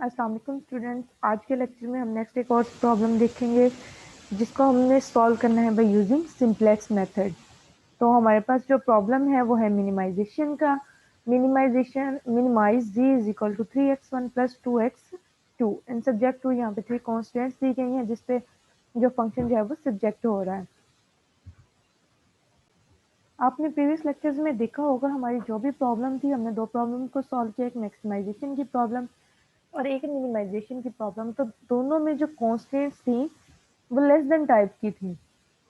अस्सलाम वालेकुम स्टूडेंट्स। आज के लेक्चर में हम नेक्स्ट एक और प्रॉब्लम देखेंगे जिसको हमने सॉल्व करना है बाय यूजिंग सिंपलेक्स मेथड। तो हमारे पास जो प्रॉब्लम है वो है मिनिमाइजेशन का। Minimise Z is equal to 3x1 plus 2x2 in subject to. यहाँ पे 3 कॉन्स्टेंट्स दी गई हैं जिसपे जो फंक्शन जो है वो सब्जेक्ट हो रहा है। आपने प्रीवियस लेक्चर्स में देखा होगा हमारी जो भी प्रॉब्लम थी, हमने दो प्रॉब्लम को सॉल्व किया, एक मैक्सिमाइजेशन की प्रॉब्लम और एक मिनिमाइजेशन की प्रॉब्लम। तो दोनों में जो कॉन्स्टेंट्स थी वो लेस देन टाइप की थी।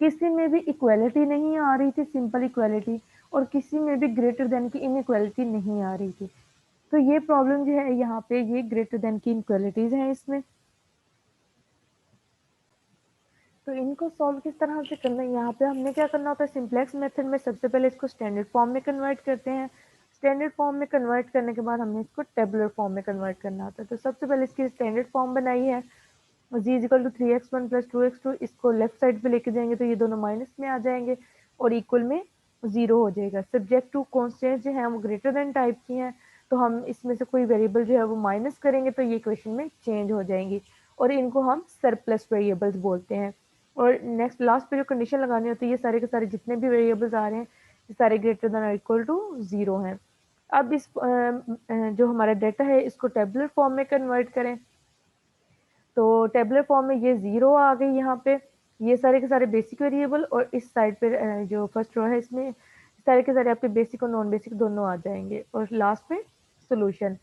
किसी में भी इक्वालिटी नहीं आ रही थी, सिंपल इक्वालिटी, और किसी में भी ग्रेटर देन की इनइक्वालिटी नहीं आ रही थी। तो ये प्रॉब्लम जो है यहाँ पे ये ग्रेटर देन की इनइक्वालिटीज हैं इसमें। तो इनको सॉल्व किस तरह से करना है, यहाँ पे हमने क्या करना होता है, सिंपलेक्स मेथड में सबसे पहले इसको स्टैंडर्ड फॉर्म में कन्वर्ट करते हैं। स्टैंडर्ड फॉर्म में कन्वर्ट करने के बाद हमने इसको टेबुलर फॉर्म में कन्वर्ट करना होता है। तो सबसे पहले इसकी स्टैंडर्ड फॉर्म बनाई है, Z is equal to 3x1 plus 2x2। इसको लेफ्ट साइड पे लेके जाएंगे तो ये दोनों माइनस में आ जाएंगे और इक्वल में 0 हो जाएगा। सब्जेक्ट टू कॉन्स्टेंट जो है वो ग्रेटर देन टाइप की हैं, तो हम इसमें से कोई वेरिएबल जो है वो माइनस करेंगे तो ये इक्वेशन में चेंज हो जाएंगी और इनको हम सरप्लस वेरिएबल्स बोलते हैं। और नेक्स्ट लास्ट पे जो कंडीशन लगानी होती है, ये सारे के सारे जितने भी वेरिएबल्स आ रहे हैं ये सारे ग्रेटर देन और इक्वल टू 0 हैं। अब इस जो हमारा डाटा है इसको टेबुलर फॉर्म में कन्वर्ट करें। तो टेबुलर फॉर्म में ये 0 आ गई यहाँ पे, ये सारे के सारे बेसिक वेरिएबल, और इस साइड पे जो फर्स्ट रो है इसमें सारे के सारे आपके बेसिक और नॉन बेसिक दोनों आ जाएंगे और लास्ट में सोल्यूशन।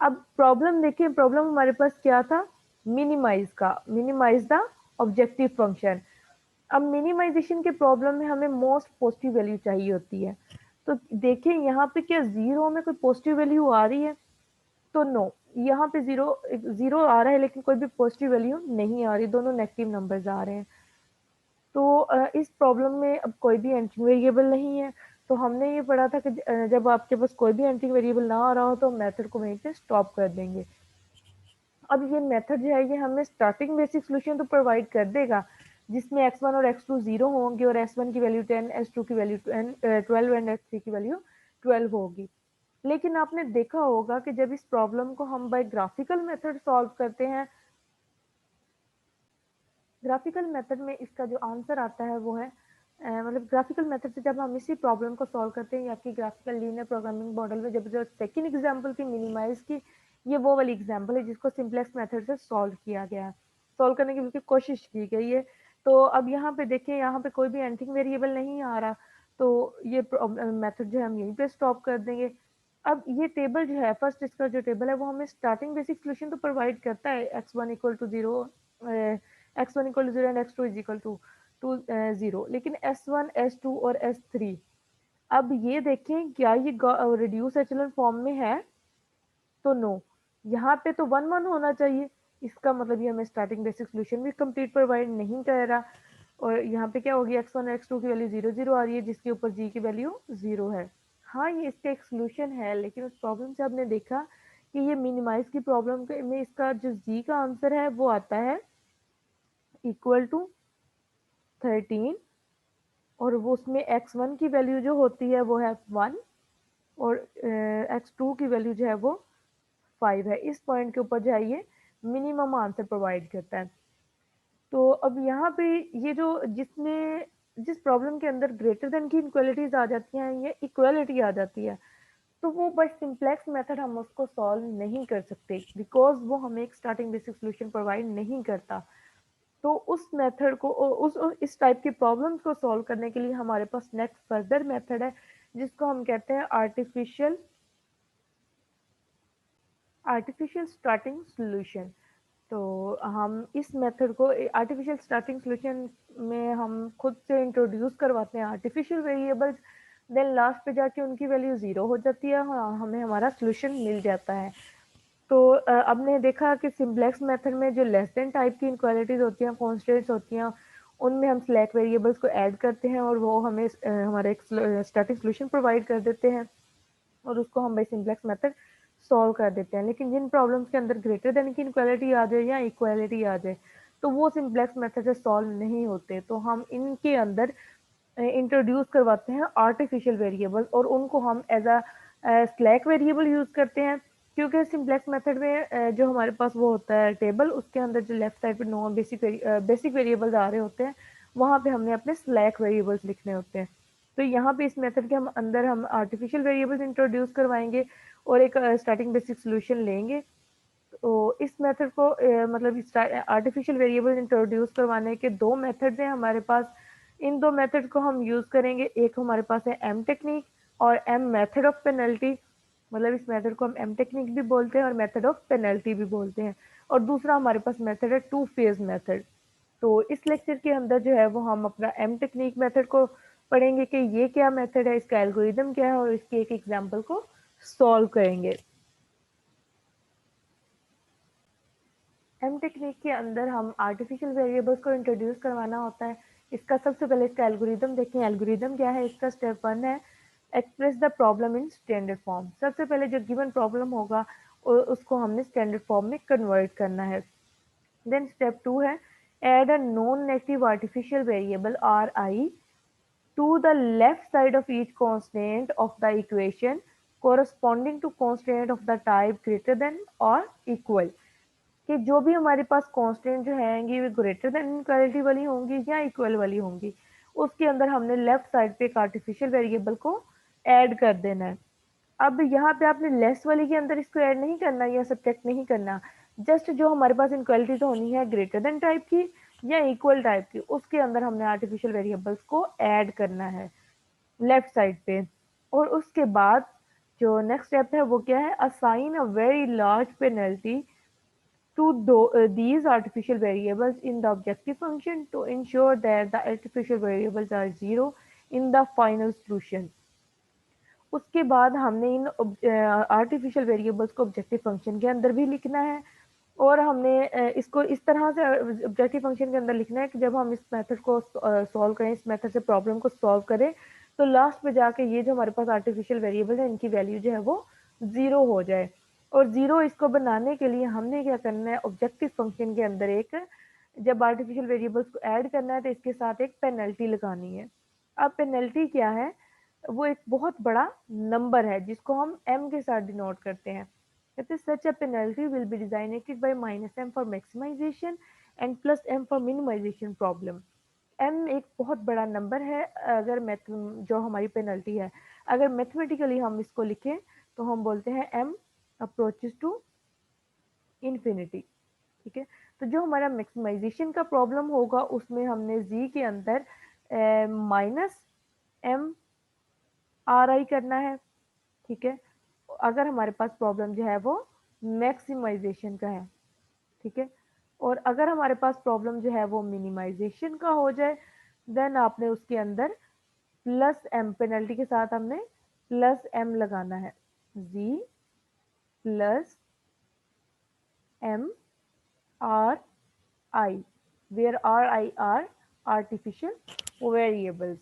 अब प्रॉब्लम देखिए, प्रॉब्लम हमारे पास क्या था, मिनिमाइज द ऑब्जेक्टिव फंक्शन। अब मिनिमाइजेशन के प्रॉब्लम में हमें मोस्ट पॉजिटिव वैल्यू चाहिए होती है। तो देखिए यहाँ पे क्या 0 में कोई पॉजिटिव वैल्यू आ रही है, तो नो, यहाँ पे जीरो जीरो आ रहा है लेकिन कोई भी पॉजिटिव वैल्यू नहीं आ रही, दोनों नेगेटिव नंबर्स आ रहे हैं। तो इस प्रॉब्लम में अब कोई भी एंट्री वेरिएबल नहीं है। तो हमने ये पढ़ा था कि जब आपके पास कोई भी एंट्री वेरिएबल ना आ रहा हो तो मेथड को वहीं पे स्टॉप कर देंगे। अब ये मेथड जो है ये हमें स्टार्टिंग बेसिक सोल्यूशन तो प्रोवाइड कर देगा जिसमें x1 और x2 0 होंगे और s1 की वैल्यू 10, s2 की वैल्यू 12 एंड s3 की वैल्यू 12 होगी। लेकिन आपने देखा होगा कि जब इस प्रॉब्लम को हम बाय ग्राफिकल मेथड सॉल्व करते हैं, ग्राफिकल मेथड में इसका जो आंसर आता है वो है मतलब ग्राफिकल मेथड से जब हम इसी प्रॉब्लम को सॉल्व करते हैं, या आपकी ग्राफिकल लीनियर प्रोग्रामिंग मॉडल में जब जो सेकंड एग्जांपल की मिनिमाइज की, ये वो वाली एग्जांपल है जिसको सिंपलेक्स मेथड से सॉल्व किया गया है, सॉल्व करने की बिल्कुल कोशिश की गई है। तो अब यहाँ पे देखिए, यहाँ पे कोई भी एंट्री वेरिएबल नहीं आ रहा, तो ये मेथड जो है हम यहीं पे स्टॉप कर देंगे। अब ये टेबल जो है, फर्स्ट इसका जो टेबल है वो हमें स्टार्टिंग बेसिक सोल्यूशन तो प्रोवाइड करता है, x1 equal to 0, x1 equal to 0 and x2 is equal to 0, लेकिन s1 s2 और s3, अब ये देखें क्या ये रिड्यूस एचेलॉन फॉर्म में है, तो नो, यहाँ पे तो 1 1 होना चाहिए। इसका मतलब ये हमें स्टार्टिंग बेसिक सोल्यूशन भी कंप्लीट प्रोवाइड नहीं कर रहा। और यहाँ पे क्या होगी, x1 और x2 की वैल्यू 0 0 आ रही है जिसके ऊपर g की वैल्यू 0 है। हाँ, ये इसका एक सोल्यूशन है, लेकिन उस प्रॉब्लम से आपने देखा कि ये मिनिमाइज की प्रॉब्लम में इसका जो g का आंसर है वो आता है इक्वल टू 13, और वो उसमें x1 की वैल्यू जो होती है वो है 1 और x2 की वैल्यू जो है वो 5 है। इस पॉइंट के ऊपर जो है ये मिनिमम आंसर प्रोवाइड करता है। तो अब यहाँ पे ये जो जिसमें जिस प्रॉब्लम के अंदर ग्रेटर देन की इनक्वालिटीज आ जाती हैं, ये इक्वालिटी आ जाती है, तो वो बस सिंपलेक्स मेथड हम उसको सॉल्व नहीं कर सकते बिकॉज वो हमें एक स्टार्टिंग बेसिक सोल्यूशन प्रोवाइड नहीं करता। तो उस मेथड को इस टाइप की प्रॉब्लम्स को सॉल्व करने के लिए हमारे पास नेक्स्ट फर्दर मेथड है जिसको हम कहते हैं आर्टिफिशियल स्टार्टिंग सोल्यूशन। तो हम इस मेथड को आर्टिफिशियल स्टार्टिंग सोल्यूशन में हम खुद से इंट्रोड्यूस करवाते हैं आर्टिफिशियल वेरिएबल्स, देन लास्ट पे जाके उनकी वैल्यू 0 हो जाती है, हमें हमारा सोल्यूशन मिल जाता है। तो अब ने देखा कि सिंपलेक्स मेथड में जो लेस देन टाइप की इनक्वालिटीज होती हैं, कॉन्स्टेंट्स होती हैं, उनमें हम सिलेक्ट वेरिएबल्स को ऐड करते हैं और वो हमें हमारा एक स्टैटिक सोल्यूशन प्रोवाइड कर देते हैं और उसको हम बाई सिंपलेक्स मेथड सॉल्व कर देते हैं। लेकिन जिन प्रॉब्लम्स के अंदर ग्रेटर देन की इनक्वालिटी आ जाए या इक्वालिटी आ जाए, तो वो सिंपलेक्स मेथड से सॉल्व नहीं होते। तो हम इनके अंदर इंट्रोड्यूस करवाते हैं आर्टिफिशियल वेरिएबल और उनको हम as a slack variable use करते हैं। क्योंकि सिंपलेक्स मेथड में जो हमारे पास वो होता है टेबल, उसके अंदर जो लेफ्ट साइड पे नॉन बेसिक वेरिएबल्स आ रहे होते हैं, वहाँ पे हमने अपने स्लैक वेरिएबल्स लिखने होते हैं। तो यहाँ पे इस मेथड के अंदर हम आर्टिफिशियल वेरिएबल्स इंट्रोड्यूस करवाएंगे और एक स्टार्टिंग बेसिक सोल्यूशन लेंगे। तो इस मेथड को मतलब इस आर्टिफिशियल वेरिएबल इंट्रोड्यूस करवाने के दो मेथड्स हैं हमारे पास। इन दो मेथड को हम यूज करेंगे। एक हमारे पास है एम टेक्निक और एम मेथड ऑफ पेनल्टी। मतलब इस मेथड को हम एम टेक्निक भी बोलते हैं और मेथड ऑफ पेनल्टी भी बोलते हैं। और दूसरा हमारे पास मेथड है टू फेज मेथड। तो इस लेक्चर के अंदर जो है वो हम अपना एम टेक्निक मेथड को पढ़ेंगे कि ये क्या मेथड है, इसका एल्गोरिदम क्या है और इसके एक एग्जाम्पल को सॉल्व करेंगे। एम टेक्निक के अंदर हम आर्टिफिशियल वेरिएबल्स को इंट्रोड्यूस करवाना होता है। इसका सबसे पहले इसका एल्गोरिदम देखें। एल्गोरिदम क्या है इसका? स्टेप 1 है express the problem in standard form. सबसे पहले जो गिवन प्रॉब्लम होगा उसको हमने स्टैंडर्ड फॉर्म में कन्वर्ट करना है। देन स्टेप 2 है add a non negative artificial variable R I to the left side of each constant of the equation corresponding to constant of the type greater than or equal। कि जो भी हमारे पास constant जो हैंगी वो greater than equality वाली होंगी या इक्वल वाली होंगी, उसके अंदर हमने लेफ्ट साइड पे एक आर्टिफिशियल वेरिएबल को ऐड कर देना है। अब यहाँ पे आपने लेस वाली के अंदर इसको ऐड नहीं करना या सब्ट्रैक्ट नहीं करना। जस्ट जो हमारे पास इनक्वालिटी तो होनी है ग्रेटर देन टाइप की या इक्वल टाइप की, उसके अंदर हमने आर्टिफिशियल वेरिएबल्स को ऐड करना है लेफ्ट साइड पे। और उसके बाद जो नेक्स्ट स्टेप है वो क्या है? Assign a very large penalty to these artificial variables in the objective function to ensure that the artificial variables are zero in the final solution। उसके बाद हमने इन आर्टिफिशियल वेरिएबल्स को ऑब्जेक्टिव फंक्शन के अंदर भी लिखना है। और हमने इसको इस तरह से ऑब्जेक्टिव फंक्शन के अंदर लिखना है कि जब हम इस मेथड को सॉल्व करें, इस मेथड से प्रॉब्लम को सॉल्व करें, तो लास्ट पे जाके ये जो हमारे पास आर्टिफिशियल वेरिएबल है इनकी वैल्यू जो है वो जीरो हो जाए। और जीरो इसको बनाने के लिए हमने क्या करना है? ऑब्जेक्टिव फंक्शन के अंदर एक जब आर्टिफिशियल वेरिएबल्स को ऐड करना है तो इसके साथ एक पेनल्टी लगानी है। अब पेनल्टी क्या है? वो एक बहुत बड़ा नंबर है जिसको हम m के साथ डिनोट करते हैं। कहते हैं such a penalty will be designated by -m for maximization and +m for minimization problem. m एक बहुत बड़ा नंबर है। अगर जो हमारी पेनल्टी है, अगर मैथमेटिकली हम इसको लिखें तो हम बोलते हैं m अप्रोचेस टू इन्फिनिटी। ठीक है। तो जो हमारा मैक्सिमाइजेशन का प्रॉब्लम होगा उसमें हमने z के अंदर -m आर आई करना है। ठीक है। अगर हमारे पास प्रॉब्लम जो है वो मैक्सिमाइजेशन का है। ठीक है। और अगर हमारे पास प्रॉब्लम जो है वो मिनिमाइजेशन का हो जाए, देन आपने उसके अंदर +m पेनल्टी के साथ हमने +m लगाना है। z +m R I, where R I are artificial variables.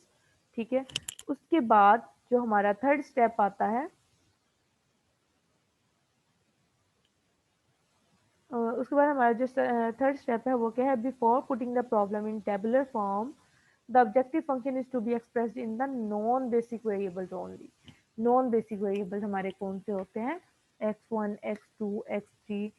ठीक है। उसके बाद जो हमारा थर्ड स्टेप आता है, उसके बाद हमारा जो थर्ड स्टेप है वो क्या है? Before putting the problem in tabular form the objective function is to be expressed in the non basic variables only. Non basic variables हमारे कौन से होते हैं? x1 x2 x3।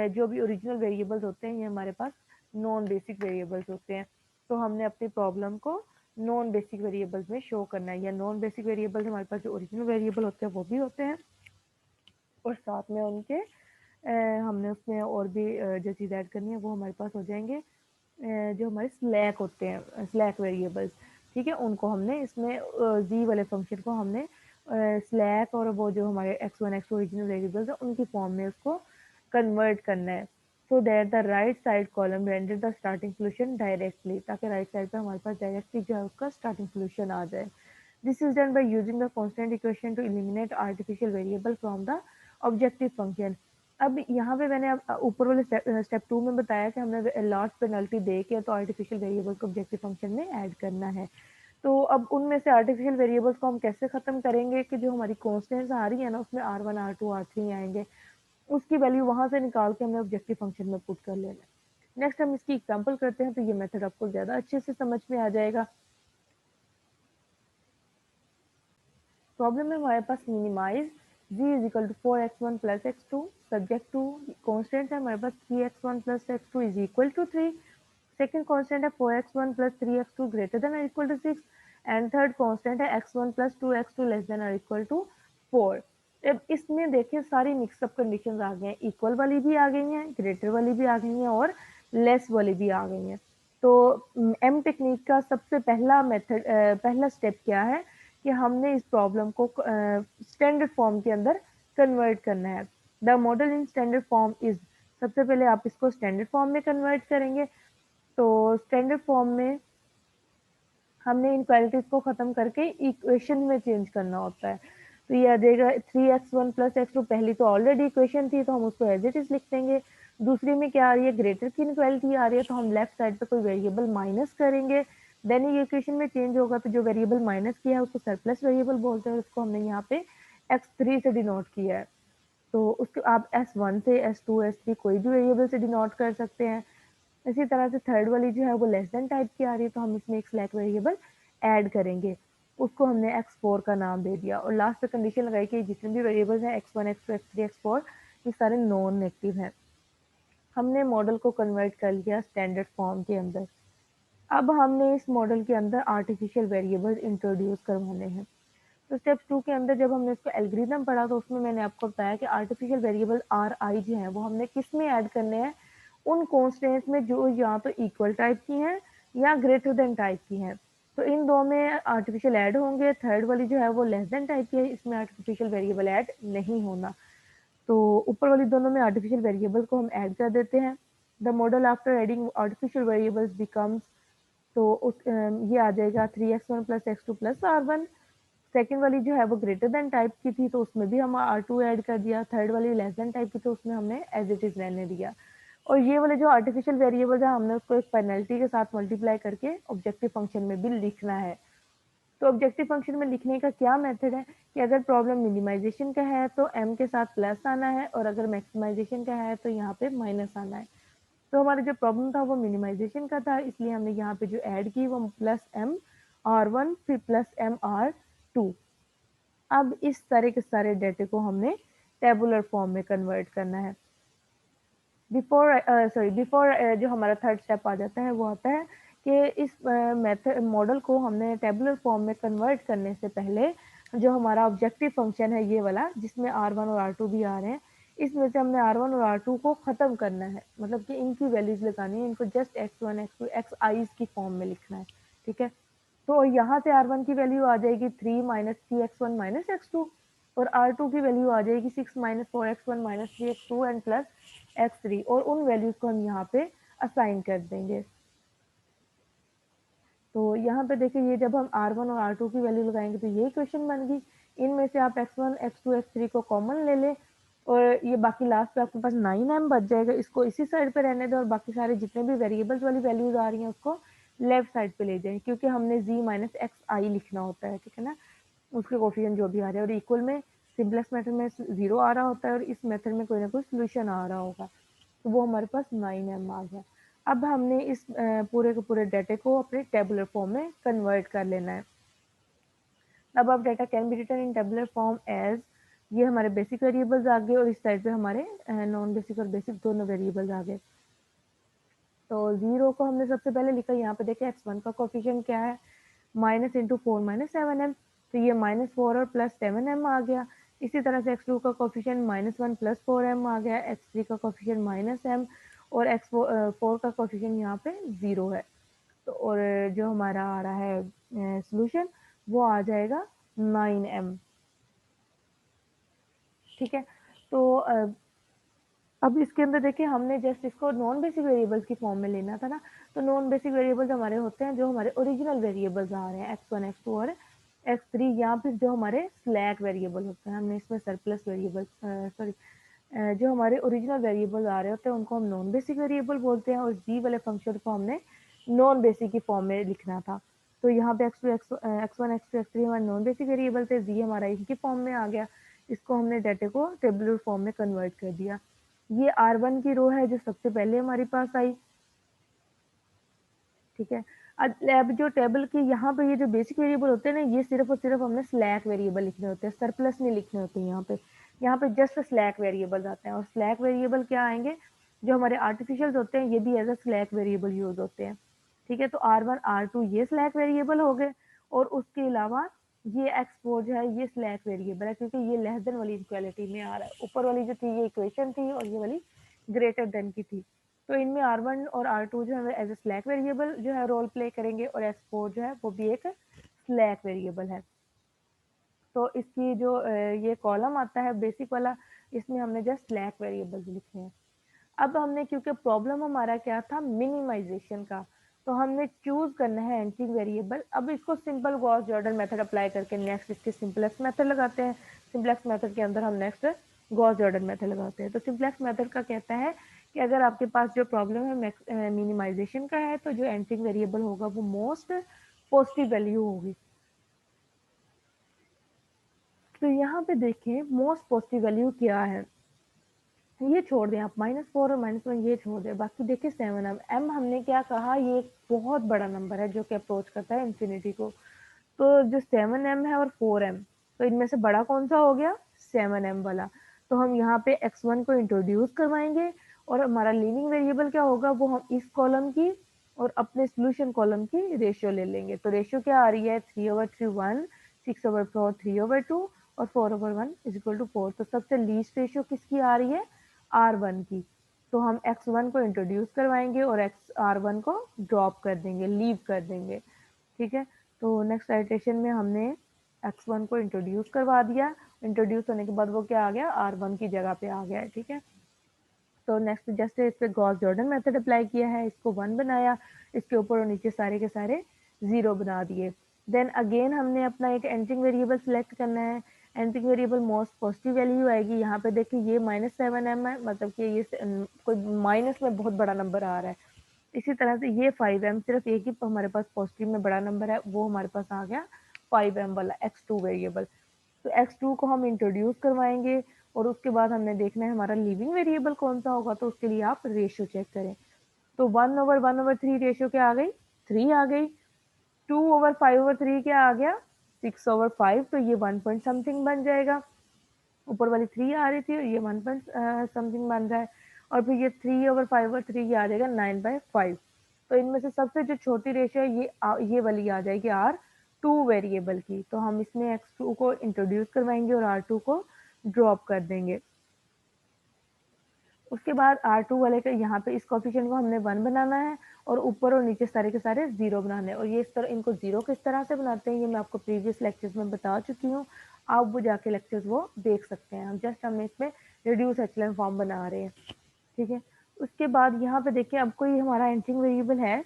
जो भी ओरिजिनल वेरिएबल्स होते हैं ये हमारे पास नॉन बेसिक वेरिएबल्स होते हैं। तो हमने अपनी प्रॉब्लम को नॉन बेसिक वेरिएबल्स में शो करना है। या नॉन बेसिक वेरिएबल्स हमारे पास जो ओरिजिनल वेरिएबल होते हैं वो भी होते हैं और साथ में उनके हमने उसमें और भी जो चीज़ ऐड करनी है वो हमारे पास हो जाएंगे जो हमारे स्लैक होते हैं, स्लैक वेरिएबल्स। ठीक है। उनको हमने इसमें जी वाले फंक्शन को हमने स्लैक और वो जो हमारे x1 x2 ओरिजिनल वेरिएबल्स है उनकी फॉर्म में उसको कन्वर्ट करना है। So that the right side column render the starting solution directly, ताकि राइट साइड पे हमारे पास डायरेक्टली जो है उसका स्टार्टिंग सोल्यूशन आ जाए। This is done by using the constant equation to eliminate artificial variable from the objective function। अब यहाँ पे मैंने ऊपर वाले स्टेप 2 में बताया कि हमने लार्ज पेनल्टी दे के तो आर्टिफिशियल वेरिएबल को ऑब्जेक्टिव फंक्शन में ऐड करना है। तो अब उनमें से आर्टिफिशियल वेरिएबल्स को हम कैसे खत्म करेंगे कि जो हमारी कॉन्स्टेंट्स आ रही है ना उसमें R1 R2 R3 आएंगे, उसकी वैल्यू वहां से निकाल के हमें ऑब्जेक्टिव फंक्शन में पुट कर लेना है। नेक्स्ट हम इसकी एग्जाम्पल करते हैं तो ये मेथड आपको ज्यादा अच्छे से समझ में आ जाएगा। प्रॉब्लम है हमारे पास minimize Z is equal to 4x1 plus x2 subject to constant है हमारे पास 3x1 plus x2 is equal to 3। Second constant है 4x1 plus 3x2 greater than और equal to 6 and third constant है x1 plus 2x2 less than और equal to 4। अब इसमें देखिए सारी मिक्सअप कंडीशन आ गई हैं, इक्वल वाली भी आ गई हैं, ग्रेटर वाली भी आ गई हैं और लेस वाली भी आ गई हैं। तो एम टेक्निक का सबसे पहला मेथड पहला स्टेप क्या है कि हमने इस प्रॉब्लम को स्टैंडर्ड फॉर्म के अंदर कन्वर्ट करना है। The model in standard form is, सबसे पहले आप इसको स्टैंडर्ड फॉर्म में कन्वर्ट करेंगे। तो स्टैंडर्ड फॉर्म में हमने इनक्वालिटीज को खत्म करके इक्वेशन में चेंज करना होता है। तो ये आ जाएगा 3x1 प्लस x2, पहली तो ऑलरेडी इक्वेशन थी तो हम उसको एज इट इज लिख देंगे। दूसरी में क्या आ रही है, ग्रेटर की इनक्वालिटी आ रही है तो हम लेफ्ट साइड पे कोई वेरिएबल माइनस करेंगे, देन ये इक्वेशन में चेंज होगा। तो जो वेरिएबल माइनस किया है उसको सरप्लस वेरिएबल बोलते हैं, उसको हमने यहाँ पे x3 से डिनोट किया है। तो उसको आप S1 से S2 S3 कोई भी वेरिएबल से डिनोट कर सकते हैं। इसी तरह से थर्ड वाली जो है वो लेस देन टाइप की आ रही है तो हम इसमें एक स्लैक वेरिएबल ऐड करेंगे, उसको हमने x4 का नाम दे दिया। और लास्ट पे कंडीशन लगाई कि जितने भी वेरिएबल्स हैं x1 x2 x3 x4 ये सारे नॉन नेगेटिव हैं। हमने मॉडल को कन्वर्ट कर लिया स्टैंडर्ड फॉर्म के अंदर। अब हमने इस मॉडल के अंदर आर्टिफिशियल वेरिएबल्स इंट्रोड्यूस करवाने हैं। तो स्टेप 2 के अंदर जब हमने इसको एल्गोरिथम पढ़ा तो उसमें मैंने आपको बताया कि आर्टिफिशियल वेरिएबल आर आई जो है वो हमने किस में ऐड करने हैं, उन कॉन्स्टेंट्स में जो या तो इक्वल टाइप की हैं या ग्रेटर देन टाइप की हैं। तो इन दो में आर्टिफिशियल ऐड होंगे, थर्ड वाली जो है वो लेस देन टाइप की है, इसमें आर्टिफिशियल वेरिएबल ऐड नहीं होना। तो ऊपर वाली दोनों में आर्टिफिशियल वेरिएबल को हम ऐड कर देते हैं। The model after adding artificial variables becomes, तो ये आ जाएगा 3x1 plus x2 plus r1। Second वाली जो है वो ग्रेटर देन टाइप की थी तो उसमें भी हम R2 ऐड कर दिया, थर्ड वाली लेस देन टाइप की तो उसमें हमने एज इट इज रहने दिया। और ये वाले जो आर्टिफिशियल वेरिएबल्स है हमने उसको एक पेनल्टी के साथ मल्टीप्लाई करके ऑब्जेक्टिव फंक्शन में भी लिखना है। तो ऑब्जेक्टिव फंक्शन में लिखने का क्या मेथड है कि अगर प्रॉब्लम मिनिमाइजेशन का है तो m के साथ प्लस आना है और अगर मैक्सिमाइजेशन का है तो यहाँ पे माइनस आना है। तो हमारा जो प्रॉब्लम था वो मिनिमाइजेशन का था, इसलिए हमने यहाँ पे जो ऐड की वो प्लस m r1 फिर प्लस m r2। अब इस सारे के सारे डेटे को हमने टेबुलर फॉर्म में कन्वर्ट करना है। बिफोर जो हमारा थर्ड स्टेप आ जाता है वो आता है कि इस मेथड मॉडल को हमने टेबुलर फॉर्म में कन्वर्ट करने से पहले जो हमारा ऑब्जेक्टिव फंक्शन है ये वाला जिसमें R1 और R2 भी आ रहे हैं, इसमें से हमने R1 और R2 को ख़त्म करना है, मतलब कि इनकी वैल्यूज लगानी है, इनको जस्ट x1 x2 xi's की फॉर्म में लिखना है। ठीक है, तो यहाँ से R1 की वैल्यू आ जाएगी 3 माइनस 3x1 माइनस x2 और R2 की वैल्यू आ जाएगी 6 minus 4x1 minus 3x2 and plus x3 और उन वैल्यूज को हम यहाँ पे असाइन कर देंगे। तो यहाँ पे देखिए ये जब हम R1 और R2 की वैल्यू लगाएंगे तो ये इक्वेशन बन गई। इनमें से आप x1 x2 x3 को कॉमन ले लें और ये बाकी लास्ट पे आपके पास 9m बच जाएगा, इसको इसी साइड पे रहने दें और बाकी सारे जितने भी वेरिएबल्स वाली वैल्यूज आ रही हैं उसको लेफ्ट साइड पे ले जाएं क्योंकि हमने z माइनस एक्स आई लिखना होता है। ठीक है ना, उसके कोफिशिएंट जो भी आ रहे हैं और इक्वल में सिंपलेक्स मेथड में 0 आ रहा होता है और इस मेथड में कोई ना कोई सोल्यूशन आ रहा होगा, तो वो हमारे पास 9m आ गया। अब हमने इस पूरे के पूरे डाटे को अपने टेबुलर फॉर्म में कन्वर्ट कर लेना है। अब अब data can be written in tabular form as, ये हमारे बेसिक वेरिएबल्स आ गए और इस साइड पे हमारे नॉन बेसिक और बेसिक दोनों वेरिएबल्स आ गए। तो 0 को हमने सबसे पहले लिखा, यहाँ पे देखें x1 का कोफिशिएंट क्या है, माइनस इंटू 4 माइनस 7m, तो ये -4 और प्लस 7m आ गया। इसी तरह से x2 का कोफिशिएंट -1 प्लस 4m आ गया, x3 का कोफिशिएंट -m और x4 का कोफिशिएंट यहाँ पे 0 है। तो और जो हमारा आ रहा है सोल्यूशन वो आ जाएगा 9m। ठीक है, तो अब इसके अंदर देखिए हमने जस्ट इसको नॉन बेसिक वेरिएबल्स की फॉर्म में लेना था ना, तो नॉन बेसिक वेरिएबल्स हमारे होते हैं जो हमारे ओरिजिनल वेरिएबल्स आ रहे हैं x1 x2 और x3 या फिर जो हमारे स्लैक वेरिएबल होते हैं, हमने इसमें सरप्लस वेरिएबल सॉरी जो हमारे ओरिजिनल वेरिएबल आ रहे होते हैं उनको हम नॉन बेसिक वेरिएबल बोलते हैं और जी वाले फंक्शन को हमने नॉन बेसिक की फॉर्म में लिखना था। तो यहाँ पे x2 x1 x2 x3 हमारे नॉन बेसिक वेरिएबल थे, जी हमारा इनकी फॉर्म में आ गया, इसको हमने डाटे को टेबुलर फॉर्म में कन्वर्ट कर दिया। ये R1 की रो है जो सबसे पहले हमारे पास आई। ठीक है, अब जो टेबल की यहाँ पे ये जो बेसिक वेरिएबल होते हैं ना, ये सिर्फ और सिर्फ हमने स्लैक वेरिएबल लिखने होते हैं, सरप्लस नहीं लिखने होते यहाँ पे। यहाँ पे जस्ट स्लैक वेरिएबल्स आते हैं, और स्लैक वेरिएबल क्या आएंगे, जो हमारे आर्टिफिशियल होते हैं ये भी as a slack variable use होते हैं। ठीक है, तो R1 R2 ये स्लैक वेरिएबल हो गए, और उसके अलावा ये x4 जो है ये स्लैक वेरिएबल है, क्योंकि ये लेस देन वाली इक्वालिटी में आ रहा है। ऊपर वाली जो थी ये इक्वेशन थी, और ये वाली ग्रेटर देन की थी। तो इनमें R1 और R2 जो है एज ए स्लैक वेरिएबल जो है रोल प्ले करेंगे, और x4 जो है वो भी एक स्लैक वेरिएबल है। तो इसकी जो ये कॉलम आता है बेसिक वाला, इसमें हमने जस्ट स्लैक वेरिएबल्स लिखे हैं। अब हमने, क्योंकि प्रॉब्लम हमारा क्या था, मिनिमाइजेशन का, तो हमने चूज करना है एंटिंग वेरिएबल। अब इसको simple Gauss Jordan method apply करके नेक्स्ट इसके सिंपलेक्स मेथड लगाते हैं। सिंपलेक्स मेथड के अंदर हम नेक्स्ट गॉस जॉर्डन मेथड लगाते हैं। तो सिंपलेक्स मेथड का कहता है कि अगर आपके पास जो प्रॉब्लम है मिनिमाइजेशन का है, तो जो एंटिंग वेरिएबल होगा वो मोस्ट पॉजिटिव वैल्यू होगी। तो यहाँ पे देखें मोस्ट पॉजिटिव वैल्यू क्या है, ये छोड़ दें आप, -4 और -1 ये छोड़ दें, बाकी देखिए 7m। m हमने क्या कहा, ये एक बहुत बड़ा नंबर है जो कि अप्रोच करता है इंफिनिटी को। तो जो 7m है और 4m, तो इनमें से बड़ा कौन सा हो गया, 7m वाला। तो हम यहाँ पे x1 को इंट्रोड्यूस करवाएंगे, और हमारा लीविंग वेरिएबल क्या होगा, वो हम इस कॉलम की और अपने सोल्यूशन कॉलम की रेशियो ले लेंगे। तो रेशियो क्या आ रही है, 3/3 1, 6/4 3/2, और 4/1 इज इक्वल टू 4। तो सबसे लीस्ट रेशियो किसकी आ रही है, R1 की। तो हम x1 को इंट्रोड्यूस करवाएंगे और R1 को ड्रॉप कर देंगे, लीव कर देंगे। ठीक है, तो नेक्स्ट आइटरेशन में हमने x1 को इंट्रोड्यूस करवा दिया। इंट्रोड्यूस होने के बाद वो क्या आ गया, R1 की जगह पे आ गया है। ठीक है, तो नेक्स्ट जस्ट इस पे गॉस जॉर्डन मेथड अप्लाई किया है, इसको 1 बनाया, इसके ऊपर और नीचे सारे के सारे 0 बना दिए। देन अगेन हमने अपना एक एंटिंग वेरिएबल सिलेक्ट करना है। एंटिंग वेरिएबल मोस्ट पॉजिटिव वैल्यू आएगी। यहाँ पे देखिए ये -7m है, मतलब कि ये कोई माइनस में बहुत बड़ा नंबर आ रहा है। इसी तरह से ये 5m, सिर्फ एक ही हमारे पास पॉजिटिव में बड़ा नंबर है, वो हमारे पास आ गया 5m वाला x2 वेरिएबल। तो x2 को हम इंट्रोड्यूस करवाएंगे, और उसके बाद हमने देखना है हमारा लिविंग वेरिएबल कौन सा होगा। तो उसके लिए आप रेशियो चेक करें। तो 1/1/3 रेशियो क्या आ गई, 3 आ गई। 2/5/3 क्या आ गया, 6/5। तो ये 1 पॉइंट समथिंग बन जाएगा। ऊपर वाली 3 आ रही थी, और ये 1 पॉइंट समथिंग बन रहा है। और फिर ये 3/5/3 ये आ जाएगा 9/5। तो इनमें से सबसे जो छोटी रेशियो है ये वाली आ जाएगी R2 वेरिएबल की। तो हम इसमें x2 को इंट्रोड्यूस करवाएंगे और R2 को ड्रॉप कर देंगे। उसके बाद R2 वाले का यहाँ पे इस कोफिशिएंट को हमने 1 बनाना है, और ऊपर और नीचे सारे के सारे 0 बनाने हैं। और ये इस तरह इनको 0 किस तरह से बनाते हैं, ये मैं आपको प्रीवियस लेक्चर्स में बता चुकी हूँ। आप वो जाके लेक्चर्स वो देख सकते हैं। हम जस्ट हमने इसमें रिड्यूस एचेलॉन फॉर्म बना रहे हैं। ठीक है, उसके बाद यहाँ पे देखिए अब कोई हमारा एंटिंग वेरिएबल है,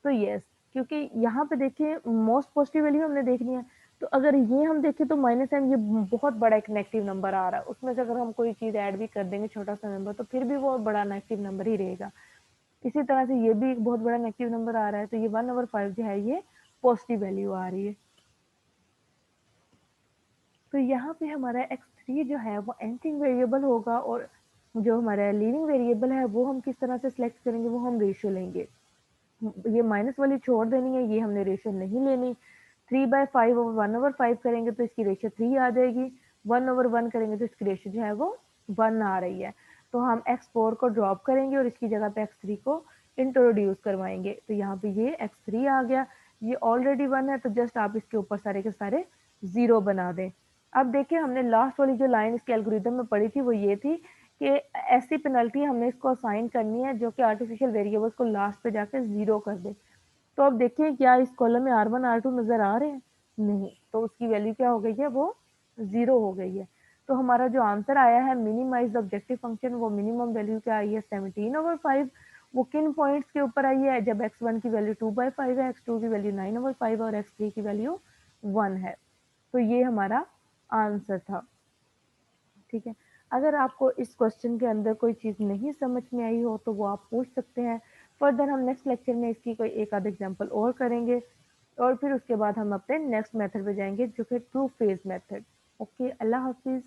तो यस, क्योंकि यहाँ पे देखिए मोस्ट पॉजिटिव वैल्यू हमने देखनी है। तो अगर ये हम देखें तो -m ये बहुत बड़ा एक नेगेटिव नंबर आ रहा है, उसमें से अगर हम कोई चीज़ ऐड भी कर देंगे छोटा सा नंबर, तो फिर भी वो बड़ा नेगेटिव नंबर ही रहेगा। इसी तरह से ये भी एक बहुत बड़ा नेगेटिव नंबर आ रहा है, तो ये 1/5 जो है ये पॉजिटिव वैल्यू आ रही है। तो यहाँ पे हमारा x3 जो है वो एंटिंग वेरिएबल होगा, और जो हमारा लीविंग वेरिएबल है वो हम किस तरह से सिलेक्ट करेंगे, वो हम रेशियो लेंगे। ये माइनस वाली छोड़ देनी है, ये हमने रेशियो नहीं लेनी। 3/5 और 1/5 करेंगे तो इसकी रेशियो 3 आ जाएगी। 1/1 करेंगे तो इसकी रेशियो जो है वो 1 आ रही है। तो हम x4 को ड्रॉप करेंगे और इसकी जगह पे x3 को इंट्रोड्यूस करवाएंगे। तो यहाँ पे ये x3 आ गया, ये ऑलरेडी 1 है, तो जस्ट आप इसके ऊपर सारे के सारे 0 बना दें। अब देखिए हमने लास्ट वाली जो लाइन इसके एल्गोरिथम में पढ़ी थी वो ये थी कि ऐसी पेनल्टी हमने इसको असाइन करनी है जो कि आर्टिफिशियल वेरिएबल्स को लास्ट पे जाके 0 कर दे। तो अब देखिए क्या इस कॉलम में R1 R2 नजर आ रहे हैं, नहीं, तो उसकी वैल्यू क्या हो गई है, वो 0 हो गई है। तो हमारा जो आंसर आया है मिनिमाइज द ऑब्जेक्टिव फंक्शन, वो मिनिमम वैल्यू क्या आई है, 17/5। वो किन पॉइंट्स के ऊपर आई है, जब x1 की वैल्यू 2/5 है, x2 की वैल्यू 9/5 और x3 की वैल्यू 1 है। तो ये हमारा आंसर था। ठीक है, अगर आपको इस क्वेश्चन के अंदर कोई चीज़ नहीं समझ में आई हो तो वो आप पूछ सकते हैं। फर्दर हम नेक्स्ट लेक्चर में इसकी कोई एक आध एग्जांपल और करेंगे, और फिर उसके बाद हम अपने नेक्स्ट मेथड पे जाएंगे जो कि ट्रू फेज मेथड। ओके, अल्लाह हाफिज़।